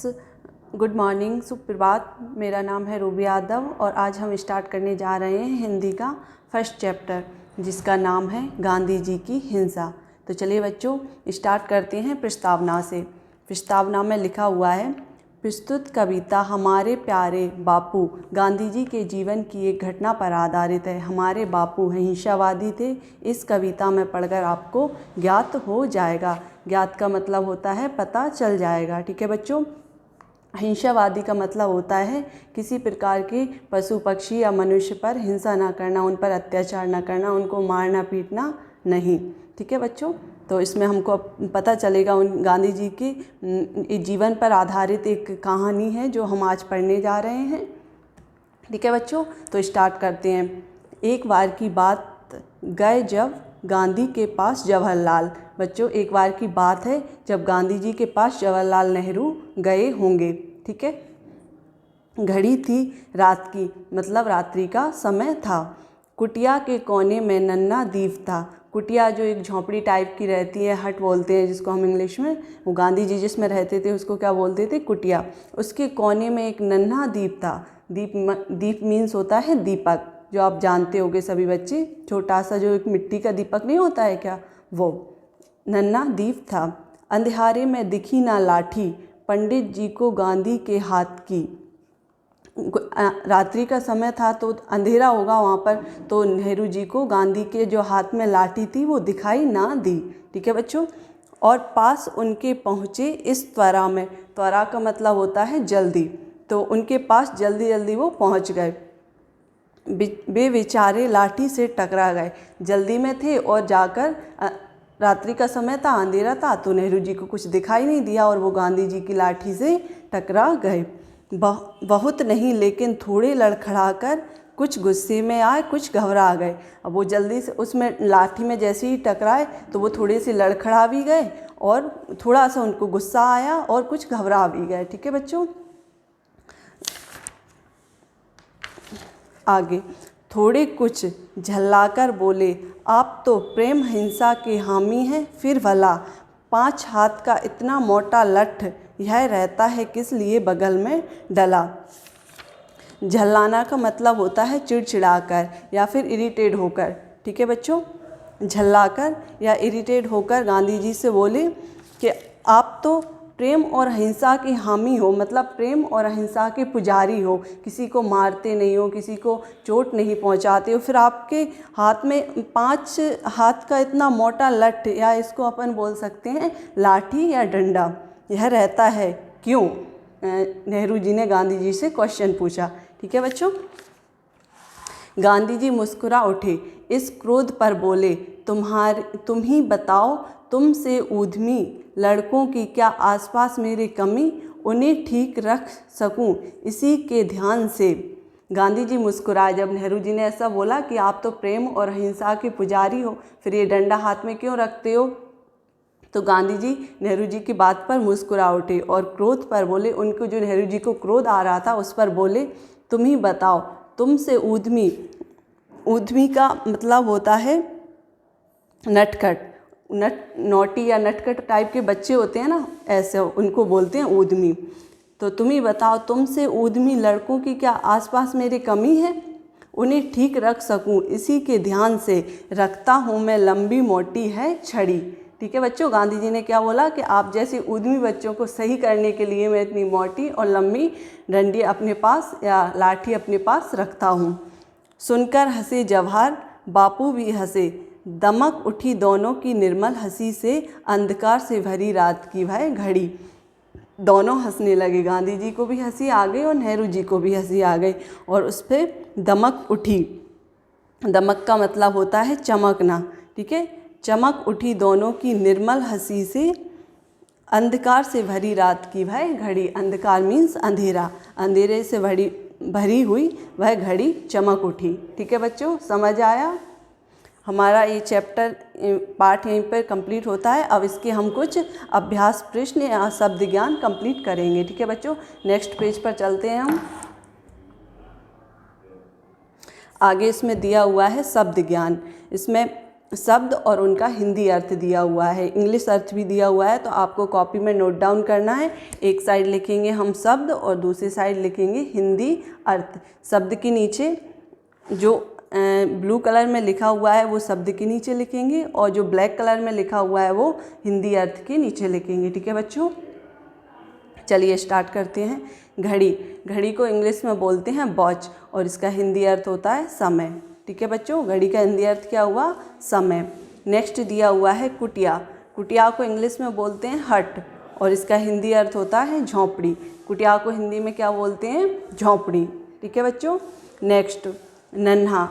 Good morning, सुप्रभात। मेरा नाम है रूबी यादव और आज हम स्टार्ट करने जा रहे हैं हिंदी का फर्स्ट चैप्टर, जिसका नाम है गांधी जी की हिंसा। तो चलिए बच्चों, स्टार्ट करते हैं प्रस्तावना से। प्रस्तावना में लिखा हुआ है, प्रस्तुत कविता हमारे प्यारे बापू गांधी जी के जीवन की एक घटना पर आधारित है। हमारे बापू अहिंसावादी थे। इस कविता में पढ़कर आपको ज्ञात हो जाएगा। ज्ञात का मतलब होता है पता चल जाएगा। ठीक है बच्चों। अहिंसावादी का मतलब होता है किसी प्रकार के पशु पक्षी या मनुष्य पर हिंसा ना करना, उन पर अत्याचार ना करना, उनको मारना पीटना नहीं। ठीक है बच्चों। तो इसमें हमको पता चलेगा उन गांधी जी के जीवन पर आधारित एक कहानी है जो हम आज पढ़ने जा रहे हैं। ठीक है बच्चों, तो स्टार्ट करते हैं। एक बार की बात गए जब गांधी के पास जवाहरलाल। बच्चों, एक बार की बात है जब गांधी जी के पास जवाहरलाल नेहरू गए होंगे। ठीक है। घड़ी थी रात की, मतलब रात्रि का समय था। कुटिया के कोने में नन्हा दीप था। कुटिया जो एक झोंपड़ी टाइप की रहती है, हट बोलते हैं जिसको हम इंग्लिश में, वो गांधी जी जिसमें रहते थे उसको क्या बोलते थे? कुटिया। उसके कोने में एक नन्हा दीप था। दीप मीन्स होता है दीपक, जो आप जानते होंगे सभी बच्चे। छोटा सा जो एक मिट्टी का दीपक नहीं होता है क्या, वो नन्हा दीप था। अंधेरे में दिखी ना लाठी पंडित जी को गांधी के हाथ की। रात्रि का समय था तो अंधेरा होगा वहाँ पर, तो नेहरू जी को गांधी के जो हाथ में लाठी थी वो दिखाई ना दी। ठीक है बच्चों। और पास उनके पहुँचे इस त्वरा में। त्वरा का मतलब होता है जल्दी। तो उनके पास जल्दी जल्दी वो पहुँच गए। वे बेचारे लाठी से टकरा गए। जल्दी में थे और जाकर रात्रि का समय था, अंधेरा था, तो नेहरू जी को कुछ दिखाई नहीं दिया और वो गांधी जी की लाठी से टकरा गए। बहुत नहीं लेकिन थोड़े लड़खड़ाकर, कुछ गुस्से में आए, कुछ घबरा गए। अब वो जल्दी से उसमें लाठी में जैसे ही टकराए तो वो थोड़े से लड़खड़ा भी गए और थोड़ा सा उनको गुस्सा आया और कुछ घबरा भी गए। ठीक है बच्चों। आगे थोड़े कुछ झल्लाकर बोले, आप तो प्रेम हिंसा के हामी हैं, फिर भला 5 हाथ का इतना मोटा लठ यह रहता है किस लिए बगल में डला। झल्लाना का मतलब होता है चिड़चिड़ाकर या फिर इरिटेट होकर। ठीक है बच्चों। झल्लाकर या इरिटेट होकर गांधी जी से बोले कि आप तो प्रेम और अहिंसा के हामी हो, मतलब प्रेम और अहिंसा के पुजारी हो, किसी को मारते नहीं हो, किसी को चोट नहीं पहुंचाते हो, फिर आपके हाथ में 5 हाथ का इतना मोटा लठ, या इसको अपन बोल सकते हैं लाठी या डंडा, यह रहता है क्यों? नेहरू जी ने गांधी जी से क्वेश्चन पूछा। ठीक है बच्चों। गांधी जी मुस्कुरा उठे, इस क्रोध पर बोले, तुम ही बताओ, तुमसे ऊधमी लड़कों की क्या आसपास मेरी कमी, उन्हें ठीक रख सकूं इसी के ध्यान से। गांधी जी मुस्कुराए जब नेहरू जी ने ऐसा बोला कि आप तो प्रेम और अहिंसा के पुजारी हो, फिर ये डंडा हाथ में क्यों रखते हो? तो गांधी जी नेहरू जी की बात पर मुस्कुरा उठे और क्रोध पर बोले, उनको जो नेहरू जी को क्रोध आ रहा था उस पर बोले, तुम ही बताओ, तुमसे ऊधमी। ऊधमी का मतलब होता है नटखट, नोटी या नटखट टाइप के बच्चे होते हैं ना, ऐसे उनको बोलते हैं ऊधमी। तो तुम ही बताओ, तुमसे ऊधमी लड़कों की क्या आसपास मेरी कमी है, उन्हें ठीक रख सकूं इसी के ध्यान से रखता हूं मैं लंबी मोटी है छड़ी। ठीक है बच्चों। गांधी जी ने क्या बोला कि आप जैसे उद्यमी बच्चों को सही करने के लिए मैं इतनी मोटी और लंबी डंडी अपने पास या लाठी अपने पास रखता हूँ। सुनकर हंसे जवाहर, बापू भी हंसे, दमक उठी दोनों की निर्मल हंसी से, अंधकार से भरी रात की वह घड़ी। दोनों हंसने लगे, गांधी जी को भी हंसी आ गई और नेहरू जी को भी हंसी आ गई और उस पर दमक उठी। दमक का मतलब होता है चमकना। ठीक है। चमक उठी दोनों की निर्मल हंसी से, अंधकार से भरी रात की वह घड़ी। अंधकार मीन्स अंधेरा, अंधेरे से भरी हुई वह घड़ी चमक उठी। ठीक है बच्चों, समझ आया? हमारा ये चैप्टर पार्ट यहीं पर कंप्लीट होता है। अब इसके हम कुछ अभ्यास प्रश्न या शब्द ज्ञान कंप्लीट करेंगे। ठीक है बच्चों। नेक्स्ट पेज पर चलते हैं हम। आगे इसमें दिया हुआ है शब्द ज्ञान। इसमें शब्द और उनका हिंदी अर्थ दिया हुआ है, इंग्लिश अर्थ भी दिया हुआ है, तो आपको कॉपी में नोट डाउन करना है। एक साइड लिखेंगे हम शब्द और दूसरी साइड लिखेंगे हिंदी अर्थ। शब्द के नीचे जो ब्लू कलर में लिखा हुआ है वो शब्द के नीचे लिखेंगे और जो ब्लैक कलर में लिखा हुआ है वो हिंदी अर्थ के नीचे लिखेंगे। ठीक है बच्चों, चलिए स्टार्ट करते हैं। घड़ी, घड़ी को इंग्लिश में बोलते हैं वॉच और इसका हिंदी अर्थ होता है समय। ठीक है बच्चों, घड़ी का हिंदी अर्थ क्या हुआ? समय। नेक्स्ट दिया हुआ है कुटिया, कुटिया को इंग्लिश में बोलते हैं हट और इसका हिंदी अर्थ होता है झोंपड़ी। कुटिया को हिंदी में क्या बोलते हैं? झोंपड़ी। ठीक है बच्चों। नेक्स्ट नन्हा,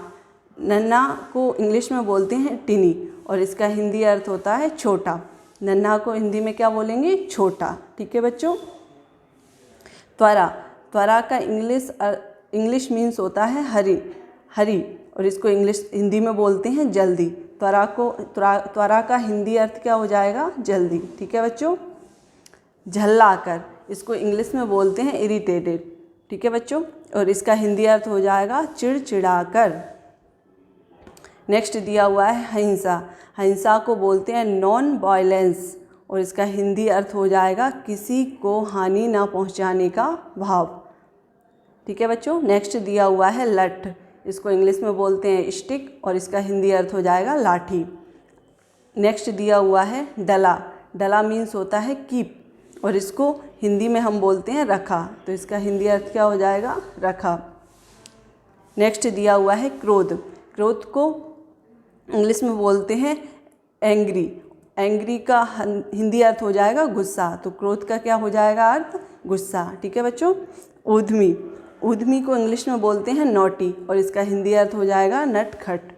नन्हा को इंग्लिश में बोलते हैं टिनी और इसका हिंदी अर्थ होता है छोटा। नन्हा को हिंदी में क्या बोलेंगे? छोटा। ठीक है बच्चों। त्वरा, त्वरा का इंग्लिश मीन्स होता है हरी, हरी और इसको हिंदी में बोलते हैं जल्दी। त्वरा का हिंदी अर्थ क्या हो जाएगा? जल्दी। ठीक है बच्चों। झल्लाकर, इसको इंग्लिश में बोलते हैं इरिटेटेड। ठीक है बच्चों, और इसका हिंदी अर्थ हो जाएगा चिड़चिड़ाकर। नेक्स्ट दिया हुआ है हिंसा, हिंसा को बोलते हैं नॉन वायलेंस और इसका हिंदी अर्थ हो जाएगा किसी को हानि ना पहुंचाने का भाव। ठीक है बच्चों। नेक्स्ट दिया हुआ है लठ, इसको इंग्लिश में बोलते हैं स्टिक और इसका हिंदी अर्थ हो जाएगा लाठी। नेक्स्ट दिया हुआ है डला, डला मीन्स होता है कीप और इसको हिंदी में हम बोलते हैं रखा, तो इसका हिंदी अर्थ क्या हो जाएगा? रखा। नेक्स्ट दिया हुआ है क्रोध, क्रोध को इंग्लिश में बोलते हैं एंग्री, एंग्री का हिंदी अर्थ हो जाएगा गुस्सा, तो क्रोध का क्या हो जाएगा अर्थ? गुस्सा। ठीक है बच्चों। ऊधमी, ऊधमी को इंग्लिश में बोलते हैं नॉटी और इसका हिंदी अर्थ हो जाएगा नटखट।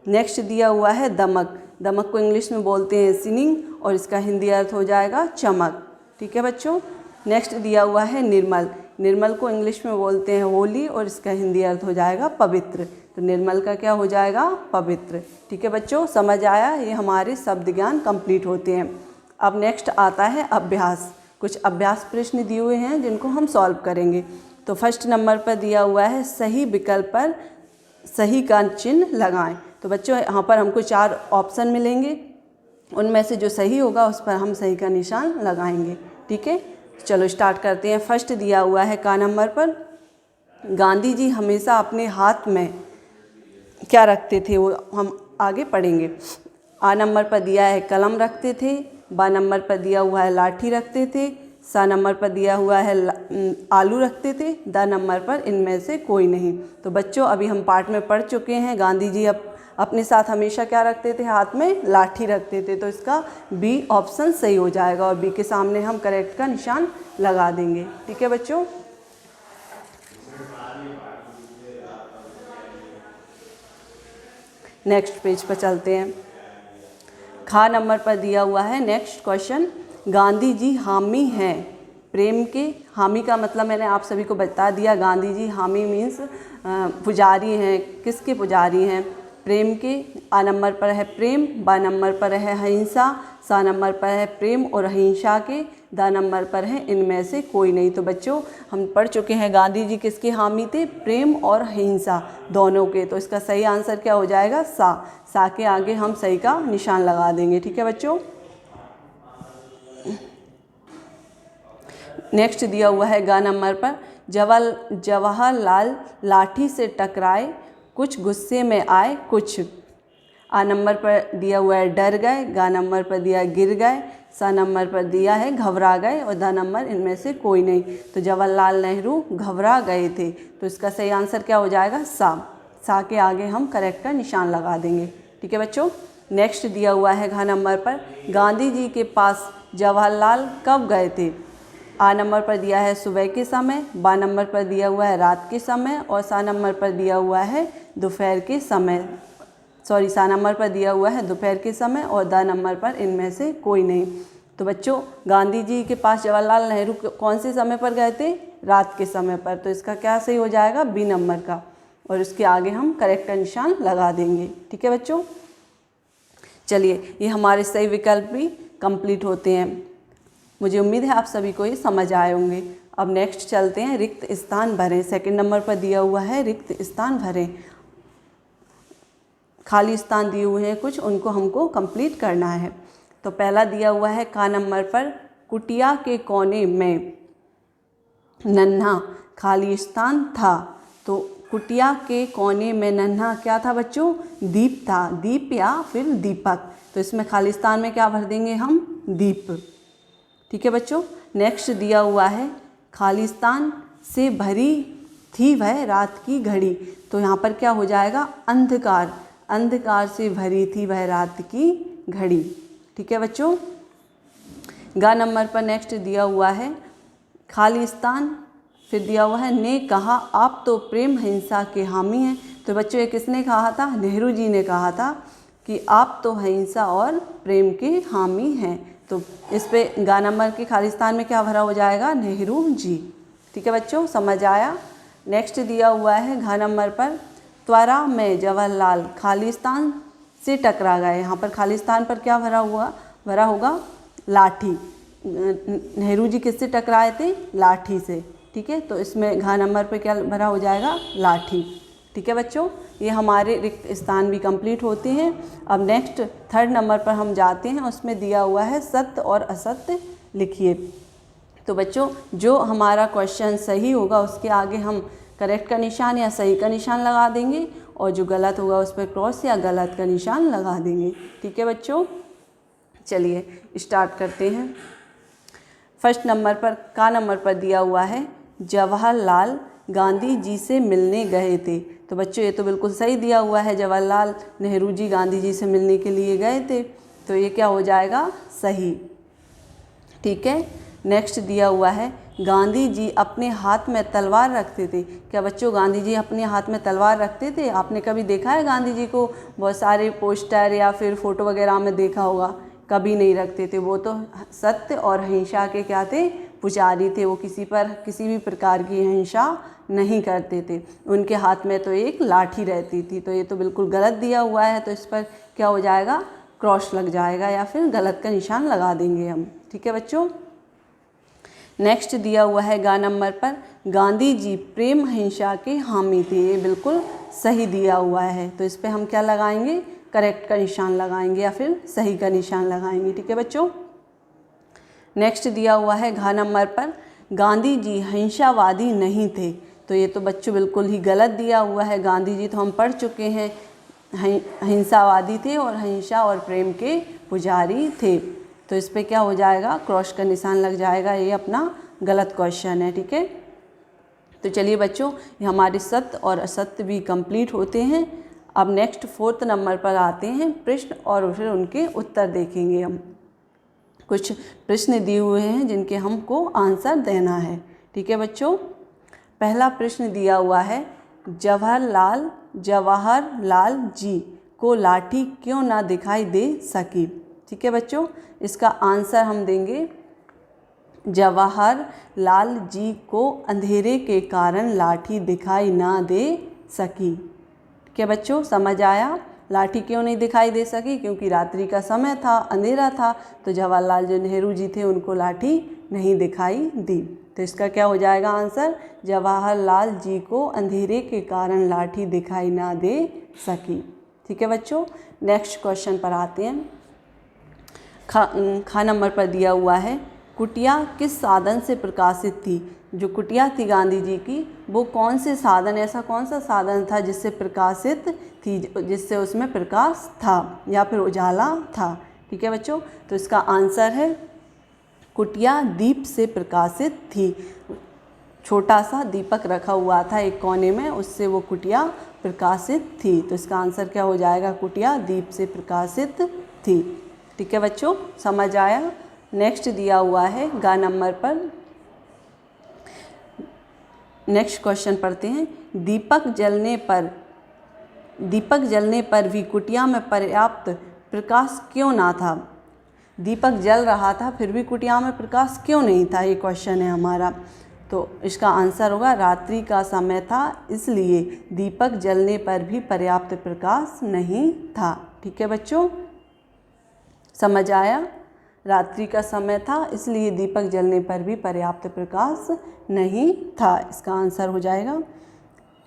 नेक्स्ट दिया हुआ है दमक, दमक को इंग्लिश में बोलते हैं सिनिंग और इसका हिंदी अर्थ हो जाएगा चमक। ठीक है बच्चों। नेक्स्ट दिया हुआ है निर्मल, निर्मल को इंग्लिश में बोलते हैं होली और इसका हिंदी अर्थ हो जाएगा पवित्र, तो निर्मल का क्या हो जाएगा? पवित्र। ठीक है बच्चों, समझ आया? ये हमारे शब्द ज्ञान कंप्लीट होते हैं। अब नेक्स्ट आता है अभ्यास, कुछ अभ्यास प्रश्न दिए हुए हैं जिनको हम सॉल्व करेंगे। तो फर्स्ट नंबर पर दिया हुआ है सही विकल्प पर सही का चिन्ह लगाएं। तो बच्चों यहाँ पर हमको 4 ऑप्शन मिलेंगे, उनमें से जो सही होगा उस पर हम सही का निशान लगाएंगे। ठीक है, चलो स्टार्ट करते हैं। फर्स्ट दिया हुआ है का नंबर पर, गांधी जी हमेशा अपने हाथ में क्या रखते थे, वो हम आगे पढ़ेंगे। आ नंबर पर दिया है कलम रखते थे, बा नंबर पर दिया हुआ है लाठी रखते थे, सा नंबर पर दिया हुआ है आलू रखते थे, द नंबर पर इनमें से कोई नहीं। तो बच्चों अभी हम पाठ में पढ़ चुके हैं, गांधी जी अपने साथ हमेशा क्या रखते थे? हाथ में लाठी रखते थे, तो इसका बी ऑप्शन सही हो जाएगा और बी के सामने हम करेक्ट का निशान लगा देंगे। ठीक है बच्चों। नेक्स्ट पेज पर चलते हैं। खा नंबर पर दिया हुआ है नेक्स्ट क्वेश्चन, गांधी जी हामी हैं प्रेम के। हामी का मतलब मैंने आप सभी को बता दिया, गांधी जी हामी मीन्स पुजारी हैं, किसके पुजारी हैं? प्रेम के। आ नंबर पर है प्रेम, बा नंबर पर है अहिंसा, सा नंबर पर है प्रेम और अहिंसा के, द नंबर पर है इनमें से कोई नहीं। तो बच्चों हम पढ़ चुके हैं गांधी जी किसके हामी थे? प्रेम और अहिंसा दोनों के, तो इसका सही आंसर क्या हो जाएगा? सा। सा के आगे हम सही का निशान लगा देंगे। ठीक है बच्चों। नेक्स्ट दिया हुआ है गा नंबर पर, जवाहरलाल लाठी से टकराए, कुछ गुस्से में आए कुछ। आ नंबर पर दिया हुआ है डर गए, गा नंबर पर दिया गिर गए, सा नंबर पर दिया है घबरा गए और द नंबर इनमें से कोई नहीं। तो जवाहरलाल नेहरू घबरा गए थे, तो इसका सही आंसर क्या हो जाएगा? सा। सा के आगे हम करेक्ट का निशान लगा देंगे। ठीक है बच्चों। नेक्स्ट दिया हुआ है घ नंबर पर, गांधी जी के पास जवाहरलाल कब गए थे? आ नंबर पर दिया है सुबह के समय, बा नंबर पर दिया हुआ है रात के समय और सा नंबर पर दिया हुआ है दोपहर के समय। सा नंबर पर दिया हुआ है दोपहर के समय और द नंबर पर इनमें से कोई नहीं। तो बच्चों गांधी जी के पास जवाहरलाल नेहरू कौन से समय पर गए थे? रात के समय पर, तो इसका क्या सही हो जाएगा? बी नंबर का, और इसके आगे हम करेक्ट का निशान लगा देंगे। ठीक है बच्चों। चलिए ये हमारे सही विकल्प भी कंप्लीट होते हैं। मुझे उम्मीद है आप सभी को ये समझ आए होंगे। अब नेक्स्ट चलते हैं, रिक्त स्थान भरें। सेकंड नंबर पर दिया हुआ है रिक्त स्थान भरें। खाली स्थान दिए हुए हैं कुछ, उनको हमको कंप्लीट करना है। तो पहला दिया हुआ है का नंबर पर, कुटिया के कोने में नन्हा खाली स्थान था। तो कुटिया के कोने में नन्हा क्या था बच्चों? दीप था, दीप या फिर दीपक। तो इसमें खाली स्थान में क्या भर देंगे हम? दीप। ठीक है बच्चों। नेक्स्ट दिया हुआ है खाली स्थान से भरी थी वह रात की घड़ी। तो यहाँ पर क्या हो जाएगा? अंधकार, अंधकार से भरी थी वह रात की घड़ी। ठीक है बच्चों। गा नंबर पर नेक्स्ट दिया हुआ है खाली स्थान, फिर दिया हुआ है ने कहा आप तो प्रेम हिंसा के हामी हैं। तो बच्चों ये किसने कहा था? नेहरू जी ने कहा था कि आप तो हिंसा और प्रेम के हामी हैं। तो इस पे गा नंबर के खाली स्थान में क्या भरा हो जाएगा? नेहरू जी। ठीक है बच्चों, समझ आया। नेक्स्ट दिया हुआ है घा नंबर पर, त्वरा में जवाहरलाल खाली स्थान से टकरा गए। यहाँ पर खाली स्थान पर क्या भरा होगा? लाठी। नेहरू जी किससे टकराए थे? लाठी से। ठीक है, तो इसमें घा नंबर पे क्या भरा हो जाएगा? लाठी। ठीक है बच्चों, ये हमारे रिक्त स्थान भी कंप्लीट होते हैं। अब नेक्स्ट थर्ड नंबर पर हम जाते हैं, उसमें दिया हुआ है सत्य और असत्य लिखिए। तो बच्चों जो हमारा क्वेश्चन सही होगा उसके आगे हम करेक्ट का निशान या सही का निशान लगा देंगे, और जो गलत होगा उस पर क्रॉस या गलत का निशान लगा देंगे। ठीक है बच्चों, चलिए स्टार्ट करते हैं। फर्स्ट नंबर पर का नंबर पर दिया हुआ है जवाहरलाल गांधी जी से मिलने गए थे। तो बच्चों ये तो बिल्कुल सही दिया हुआ है, जवाहरलाल नेहरू जी गांधी जी से मिलने के लिए गए थे। तो ये क्या हो जाएगा? सही। ठीक है। नेक्स्ट दिया हुआ है गांधी जी अपने हाथ में तलवार रखते थे। क्या बच्चों गांधी जी अपने हाथ में तलवार रखते थे? आपने कभी देखा है गांधी जी को? बहुत सारे पोस्टर या फिर फ़ोटो वगैरह में देखा होगा। कभी नहीं रखते थे। वो तो सत्य और अहिंसा के क्या थे? पुजारी थे। वो किसी भी प्रकार की हिंसा नहीं करते थे। उनके हाथ में तो एक लाठी रहती थी। तो ये तो बिल्कुल गलत दिया हुआ है, तो इस पर क्या हो जाएगा? क्रॉस लग जाएगा या फिर गलत का निशान लगा देंगे हम। ठीक है बच्चों। नेक्स्ट दिया हुआ है गा नंबर पर, गांधी जी प्रेम हिंसा के हामी थे। ये बिल्कुल सही दिया हुआ है, तो इस पर हम क्या लगाएंगे? करेक्ट का निशान लगाएंगे या फिर सही का निशान लगाएंगे। ठीक है बच्चों। नेक्स्ट दिया हुआ है घा नंबर पर, गांधी जी हिंसावादी नहीं थे। तो ये तो बच्चों बिल्कुल ही गलत दिया हुआ है। गांधी जी तो हम पढ़ चुके हैं हिंसावादी थे और हिंसा और प्रेम के पुजारी थे। तो इस पे क्या हो जाएगा? क्रॉस का निशान लग जाएगा। ये अपना गलत क्वेश्चन है। ठीक है। तो चलिए बच्चों, ये हमारे सत्य और असत्य भी कंप्लीट होते हैं। अब नेक्स्ट फोर्थ नंबर पर आते हैं, प्रश्न और फिर उनके उत्तर देखेंगे हम। कुछ प्रश्न दिए हुए हैं जिनके हमको आंसर देना है। ठीक है बच्चों। पहला प्रश्न दिया हुआ है, जवाहरलाल जी को लाठी क्यों ना दिखाई दे सकी। ठीक है बच्चों, इसका आंसर हम देंगे जवाहरलाल जी को अंधेरे के कारण लाठी दिखाई ना दे सकी। क्या बच्चों समझ आया? लाठी क्यों नहीं दिखाई दे सकी? क्योंकि रात्रि का समय था, अंधेरा था। तो जवाहरलाल जो नेहरू जी थे उनको लाठी नहीं दिखाई दी। तो इसका क्या हो जाएगा आंसर? जवाहरलाल जी को अंधेरे के कारण लाठी दिखाई ना दे सकी। ठीक है बच्चों। नेक्स्ट क्वेश्चन पर आते हैं। खा नंबर पर दिया हुआ है, कुटिया किस साधन से प्रकाशित थी। जो कुटिया थी गांधी जी की, वो कौन से साधन, ऐसा कौन सा साधन था जिससे प्रकाशित थी, जिससे उसमें प्रकाश था या फिर उजाला था। ठीक है बच्चों। तो इसका आंसर है कुटिया दीप से प्रकाशित थी। छोटा सा दीपक रखा हुआ था एक कोने में, उससे वो कुटिया प्रकाशित थी। तो इसका आंसर क्या हो जाएगा? कुटिया दीप से प्रकाशित थी। ठीक है बच्चों, समझ आया। नेक्स्ट दिया हुआ है गा नंबर पर, नेक्स्ट क्वेश्चन पढ़ते हैं। दीपक जलने पर भी कुटिया में पर्याप्त प्रकाश क्यों ना था। दीपक जल रहा था फिर भी कुटिया में प्रकाश क्यों नहीं था, ये क्वेश्चन है हमारा। तो इसका आंसर होगा रात्रि का समय था इसलिए दीपक जलने पर भी पर्याप्त प्रकाश नहीं था। ठीक है बच्चों, समझ आया। रात्रि का समय था इसलिए दीपक जलने पर भी पर्याप्त प्रकाश नहीं था। इसका आंसर हो जाएगा।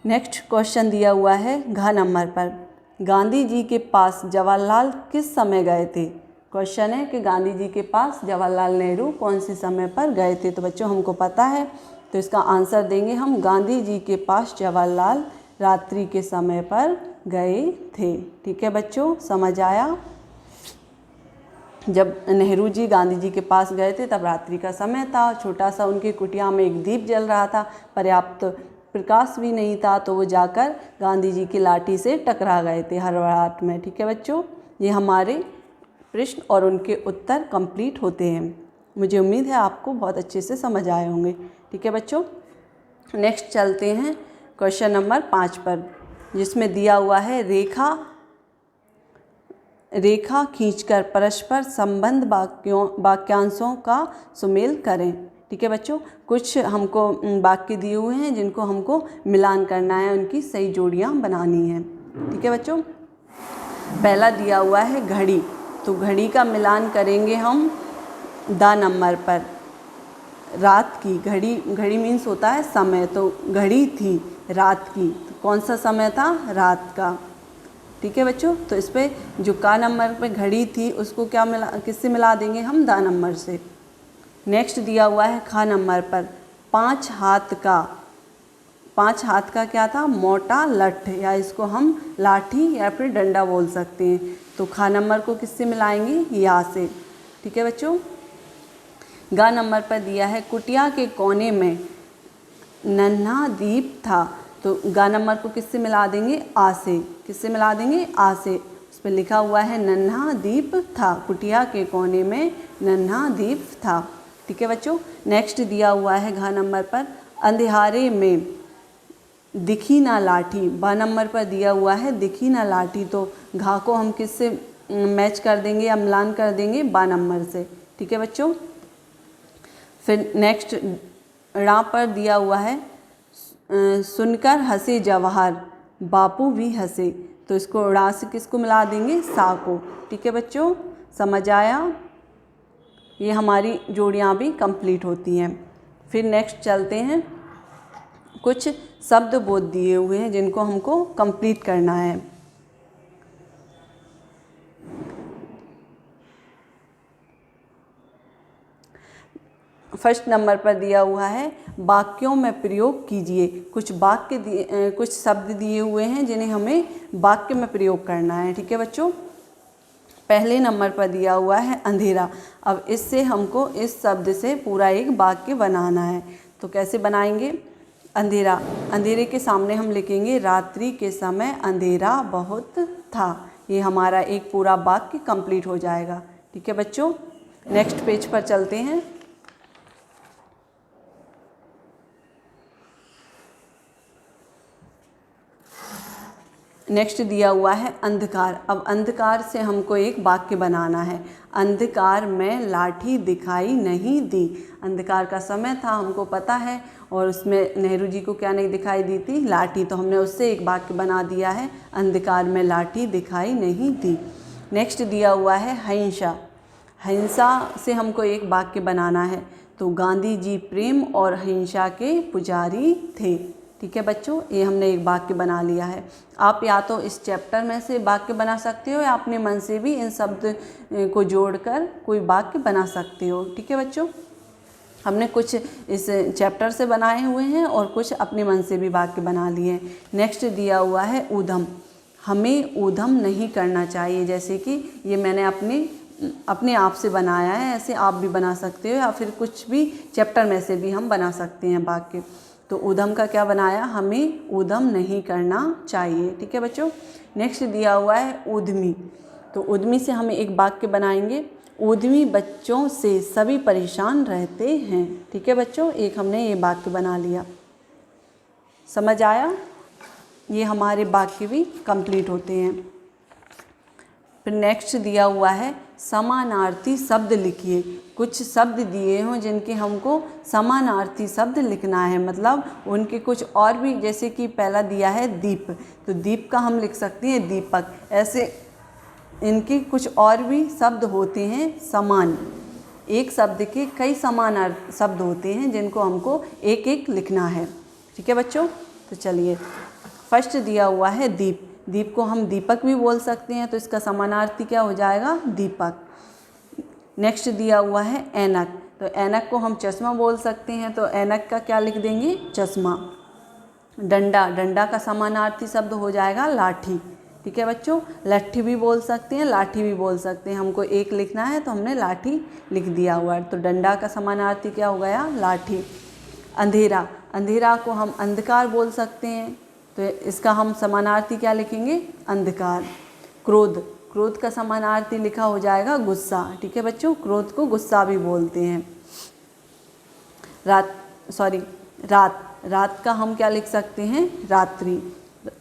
नेक्स्ट क्वेश्चन दिया हुआ है घ नंबर पर, गांधी जी के पास जवाहरलाल किस समय गए थे? क्वेश्चन है कि गांधी जी के पास जवाहरलाल नेहरू कौन से समय पर गए थे? तो बच्चों हमको पता है, तो इसका आंसर देंगे हम, गांधी जी के पास जवाहरलाल रात्रि के समय पर गए थे। ठीक है बच्चों, समझ आया? जब नेहरू जी गांधी जी के पास गए थे तब रात्रि का समय था, छोटा सा उनकी कुटिया में एक दीप जल रहा था, पर्याप्त प्रकाश भी नहीं था, तो वो जाकर गांधी जी की लाठी से टकरा गए थे हड़बड़ाहट में। ठीक है बच्चों, ये हमारे प्रश्न और उनके उत्तर कंप्लीट होते हैं। मुझे उम्मीद है आपको बहुत अच्छे से समझ आए होंगे। ठीक है बच्चों, नेक्स्ट चलते हैं क्वेश्चन नंबर 5 पर, जिसमें दिया हुआ है रेखा खींचकर परस्पर संबंध वाक्यांशों का सुमेल करें। ठीक है बच्चों, कुछ हमको वाक्य दिए हुए हैं जिनको हमको मिलान करना है, उनकी सही जोड़ियाँ बनानी है। ठीक है बच्चों, पहला दिया हुआ है घड़ी, तो घड़ी का मिलान करेंगे हम द नंबर पर। रात की घड़ी, घड़ी मीन्स होता है समय, तो घड़ी थी रात की, तो कौन सा समय था? रात का। ठीक है बच्चों, तो इस पर जो का नंबर पे घड़ी थी उसको क्या किससे मिला देंगे हम? द नंबर से। नेक्स्ट दिया हुआ है खा नंबर पर 5 हाथ का, 5 हाथ का क्या था? मोटा लठ, या इसको हम लाठी या फिर डंडा बोल सकते हैं। तो खा नंबर को किससे मिलाएंगे? या से। ठीक है बच्चों, गा नंबर पर दिया है कुटिया के कोने में नन्हा दीप था, तो गा नंबर को किससे मिला देंगे? आ से। किससे मिला देंगे? आ से। उस पर लिखा हुआ है नन्हा दीप था, कुटिया के कोने में नन्हा दीप था। ठीक है बच्चों, नेक्स्ट दिया हुआ है घा नंबर पर अंधियारे में दिखी ना लाठी, बा नंबर पर दिया हुआ है दिखी ना लाठी, तो घा को हम किससे मैच कर देंगे या मिलान कर देंगे? बा नंबर से। ठीक है बच्चों, फिर नेक्स्ट ड़ा पर दिया हुआ है सुनकर हंसे जवाहर बापू भी हंसे, तो इसको ड़ा से किसको मिला देंगे? सा को। ठीक है बच्चों, समझ आया? ये हमारी जोड़ियाँ भी कंप्लीट होती हैं। फिर नेक्स्ट चलते हैं, कुछ शब्द बोध दिए हुए हैं जिनको हमको कंप्लीट करना है। फर्स्ट नंबर पर दिया हुआ है वाक्यों में प्रयोग कीजिए। कुछ शब्द दिए हुए हैं जिन्हें हमें वाक्य में प्रयोग करना है। ठीक है बच्चों, पहले नंबर पर दिया हुआ है अंधेरा। अब इससे हमको इस शब्द से पूरा एक वाक्य बनाना है, तो कैसे बनाएंगे? अंधेरा, अंधेरे के सामने हम लिखेंगे रात्रि के समय अंधेरा बहुत था। ये हमारा एक पूरा वाक्य कंप्लीट हो जाएगा। ठीक है बच्चों, नेक्स्ट पेज पर चलते हैं। नेक्स्ट दिया हुआ है अंधकार। अब अंधकार से हमको एक वाक्य बनाना है। अंधकार में लाठी दिखाई नहीं दी। अंधकार का समय था, हमको पता है, और उसमें नेहरू जी को क्या नहीं दिखाई दी थी? लाठी। तो हमने उससे एक वाक्य बना दिया है, अंधकार में लाठी दिखाई नहीं दी। नेक्स्ट दिया हुआ है हिंसा। हिंसा से हमको एक वाक्य बनाना है, तो गांधी जी प्रेम और हिंसा के पुजारी थे। ठीक है बच्चों, ये हमने एक वाक्य बना लिया है। आप या तो इस चैप्टर में से वाक्य बना सकते हो या अपने मन से भी इन शब्द को जोड़कर कोई वाक्य बना सकते हो। ठीक है बच्चों, हमने कुछ इस चैप्टर से बनाए हुए हैं और कुछ अपने मन से भी वाक्य बना लिए हैं। नेक्स्ट दिया हुआ है ऊधम। हमें ऊधम नहीं करना चाहिए, जैसे कि ये मैंने अपने आप से बनाया है, ऐसे आप भी बना सकते हो, या फिर कुछ भी चैप्टर में से भी हम बना सकते हैं वाक्य। तो ऊधम का क्या बनाया? हमें ऊधम नहीं करना चाहिए। ठीक है बच्चों, नेक्स्ट दिया हुआ है उद्यमी। तो उद्यमी से हम एक वाक्य बनाएंगे, उद्यमी बच्चों से सभी परेशान रहते हैं। ठीक है बच्चों, एक हमने ये वाक्य बना लिया। समझ आया? ये हमारे वाक्य भी कंप्लीट होते हैं। फिर नेक्स्ट दिया हुआ है समानार्थी शब्द लिखिए। कुछ शब्द दिए हों जिनके हमको समानार्थी शब्द लिखना है, मतलब उनके कुछ और भी, जैसे कि पहला दिया है दीप, तो दीप का हम लिख सकते हैं दीपक। ऐसे इनके कुछ और भी शब्द होते हैं समान। एक शब्द के कई समान शब्द होते हैं जिनको हमको एक एक लिखना है। ठीक है बच्चों, तो चलिए फर्स्ट दिया हुआ है दीप। दीप को हम दीपक भी बोल सकते हैं, तो इसका समानार्थी क्या हो जाएगा? दीपक। नेक्स्ट दिया हुआ है ऐनक, तो ऐनक को हम चश्मा बोल सकते हैं, तो ऐनक का क्या लिख देंगे? चश्मा। डंडा, डंडा का समानार्थी शब्द हो जाएगा लाठी। ठीक है बच्चों, लट्ठी भी बोल सकते हैं, लाठी भी बोल सकते हैं। हमको एक लिखना है तो हमने लाठी लिख दिया हुआ है, तो डंडा का समानार्थी क्या हो गया? लाठी। अंधेरा, अंधेरा को हम अंधकार बोल सकते हैं, तो इसका हम समानार्थी क्या लिखेंगे? अंधकार। क्रोध, क्रोध का समानार्थी लिखा हो जाएगा गुस्सा। ठीक है बच्चों, क्रोध को गुस्सा भी बोलते हैं। रात, रात का हम क्या लिख सकते हैं? रात्रि।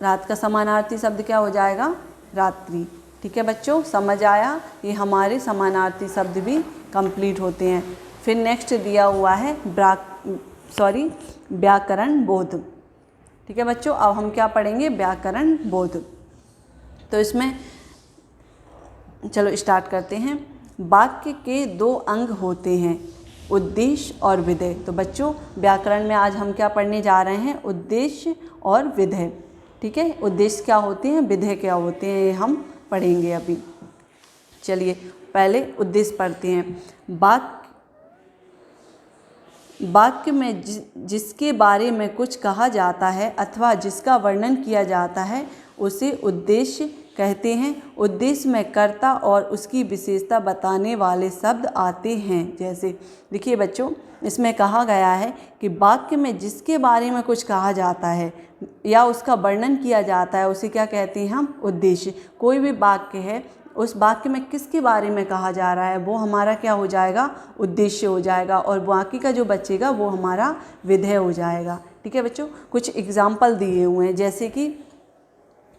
रात का समानार्थी शब्द क्या हो जाएगा? रात्रि। ठीक है बच्चों, समझ आया? ये हमारे समानार्थी शब्द भी कंप्लीट होते हैं। फिर नेक्स्ट दिया हुआ है व्याकरण बोध। ठीक है बच्चों, अब हम क्या पढ़ेंगे? व्याकरण बोध। तो इसमें चलो स्टार्ट करते हैं। वाक्य के 2 अंग होते हैं, उद्देश्य और विधेय। तो बच्चों, व्याकरण में आज हम क्या पढ़ने जा रहे हैं? उद्देश्य और विधेय। ठीक है, उद्देश्य क्या होते हैं, विधेय क्या होते हैं, ये हम पढ़ेंगे अभी। चलिए पहले उद्देश्य पढ़ते हैं। वाक्य में जिसके बारे में कुछ कहा जाता है अथवा जिसका वर्णन किया जाता है उसे उद्देश्य कहते हैं। उद्देश्य में कर्ता और उसकी विशेषता बताने वाले शब्द आते हैं। जैसे देखिए बच्चों, इसमें कहा गया है कि वाक्य में जिसके बारे में कुछ कहा जाता है या उसका वर्णन किया जाता है उसे क्या कहते हैं हम? उद्देश्य। कोई भी वाक्य है, उस वाक्य में किसके बारे में कहा जा रहा है वो हमारा क्या हो जाएगा? उद्देश्य हो जाएगा, और बाकी का जो बचेगा वो हमारा विधेय हो जाएगा। ठीक है बच्चों, कुछ एग्जाम्पल दिए हुए हैं, जैसे कि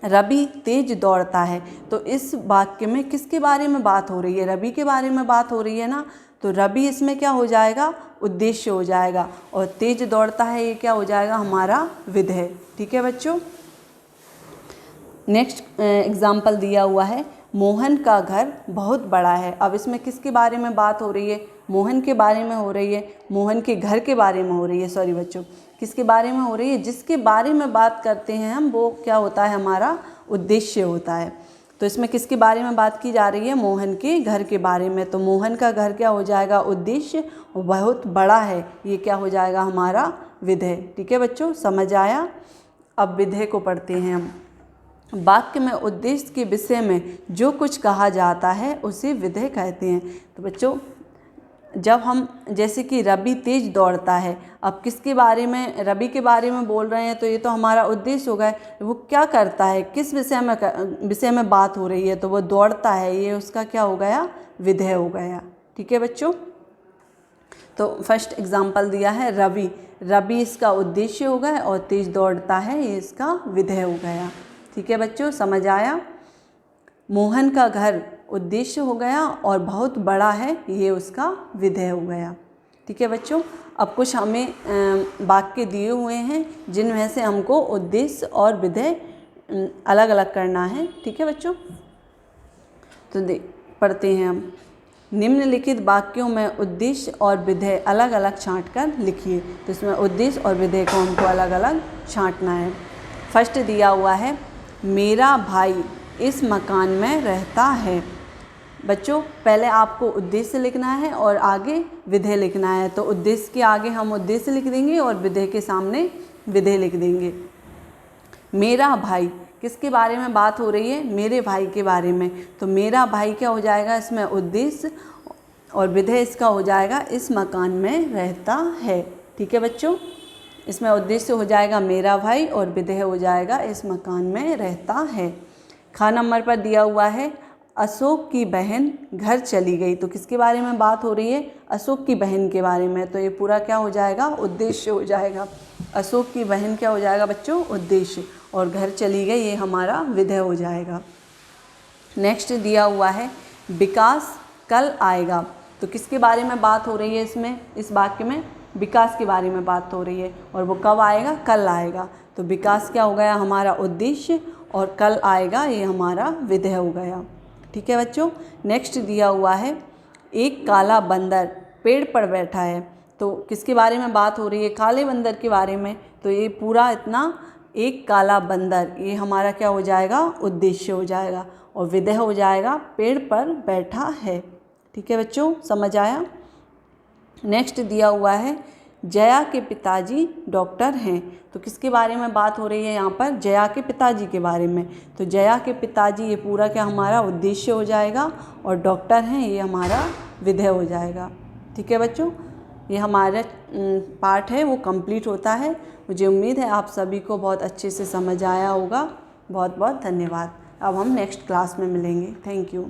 रवि तेज दौड़ता है, तो इस वाक्य में किसके बारे में बात हो रही है? रवि के बारे में बात हो रही है ना, तो रवि इसमें क्या हो जाएगा? उद्देश्य हो जाएगा, और तेज दौड़ता है ये क्या हो जाएगा? हमारा विधेय। ठीक है बच्चों, नेक्स्ट एग्जाम्पल दिया हुआ है, मोहन का घर बहुत बड़ा है। अब इसमें किसके बारे में बात हो रही है? मोहन के बारे में हो रही है, मोहन के घर के बारे में हो रही है। सॉरी बच्चों, किसके बारे में हो रही है? जिसके बारे में बात करते हैं हम वो क्या होता है? हमारा उद्देश्य होता है। तो इसमें किसके बारे में बात की जा रही है? मोहन के घर के बारे में, तो मोहन का घर क्या हो जाएगा? उद्देश्य, बहुत बड़ा है, ये क्या हो जाएगा? हमारा विधेय। ठीक है बच्चों, समझ आया? अब विधेय को पढ़ते हैं हम। वाक्य में उद्देश्य के विषय में जो कुछ कहा जाता है उसे विधेय कहते हैं। तो बच्चों, जब हम जैसे कि रवि तेज दौड़ता है, अब किसके बारे में? रवि के बारे में बोल रहे हैं, तो ये तो हमारा उद्देश्य हो गया। वो क्या करता है, किस विषय में बात हो रही है, तो वो दौड़ता है, ये उसका क्या हो गया? विधेय हो गया। ठीक है बच्चों, तो फर्स्ट एग्जाम्पल दिया है रवि, रवि इसका उद्देश्य हो गया, और तेज दौड़ता है ये इसका विधेय हो गया। ठीक है बच्चों, समझ आया? मोहन का घर उद्देश्य हो गया और बहुत बड़ा है, ये उसका विधेय हो गया। ठीक है बच्चों, अब कुछ हमें वाक्य दिए हुए हैं जिनमें से हमको उद्देश्य और विधेय अलग अलग करना है। ठीक है बच्चों, तो पढ़ते हैं हम। निम्नलिखित वाक्यों में उद्देश्य और विधेय अलग अलग छांट कर लिखिए। तो इसमें उद्देश्य और विधेय को हमको अलग अलग छांटना है। फर्स्ट दिया हुआ है, मेरा भाई इस मकान में रहता है। बच्चों, पहले आपको उद्देश्य लिखना है और आगे विधेय लिखना है। तो उद्देश्य के आगे हम उद्देश्य लिख देंगे और विधेय के सामने विधेय लिख देंगे। मेरा भाई, किसके बारे में बात हो रही है? मेरे भाई के बारे में, तो मेरा भाई क्या हो जाएगा? इसमें उद्देश्य, और विधेय इसका हो जाएगा इस मकान में रहता है। ठीक है बच्चों, इसमें उद्देश्य हो जाएगा मेरा भाई और विधेय हो जाएगा इस मकान में रहता है। खा नंबर पर दिया हुआ है, अशोक की बहन घर चली गई। तो किसके बारे में बात हो रही है? अशोक की बहन के बारे में, तो ये पूरा क्या हो जाएगा? उद्देश्य हो जाएगा। अशोक की बहन क्या हो जाएगा बच्चों? उद्देश्य, और घर चली गई ये हमारा विधेय हो जाएगा। नेक्स्ट दिया हुआ है, विकास कल आएगा। तो किसके बारे में बात हो रही है? इसमें इस वाक्य में विकास के बारे में बात हो रही है, और वो कब आएगा? कल आएगा। तो विकास क्या हो गया? हमारा उद्देश्य, और कल आएगा ये हमारा विधेय हो गया। ठीक है बच्चों, नेक्स्ट दिया हुआ है, एक काला बंदर पेड़ पर बैठा है। तो किसके बारे में बात हो रही है? काले बंदर के बारे में। तो ये पूरा इतना एक काला बंदर, ये हमारा क्या हो जाएगा, उद्देश्य हो जाएगा। और विदेह हो जाएगा पेड़ पर बैठा है। ठीक है बच्चों, समझ आया। नेक्स्ट दिया हुआ है जया के पिताजी डॉक्टर हैं। तो किसके बारे में बात हो रही है यहाँ पर, जया के पिताजी के बारे में। तो जया के पिताजी ये पूरा क्या हमारा उद्देश्य हो जाएगा, और डॉक्टर हैं ये हमारा विधेय हो जाएगा। ठीक है बच्चों, ये हमारा पार्ट है वो कंप्लीट होता है। मुझे उम्मीद है आप सभी को बहुत अच्छे से समझ आया होगा। बहुत बहुत धन्यवाद। अब हम नेक्स्ट क्लास में मिलेंगे। Thank you.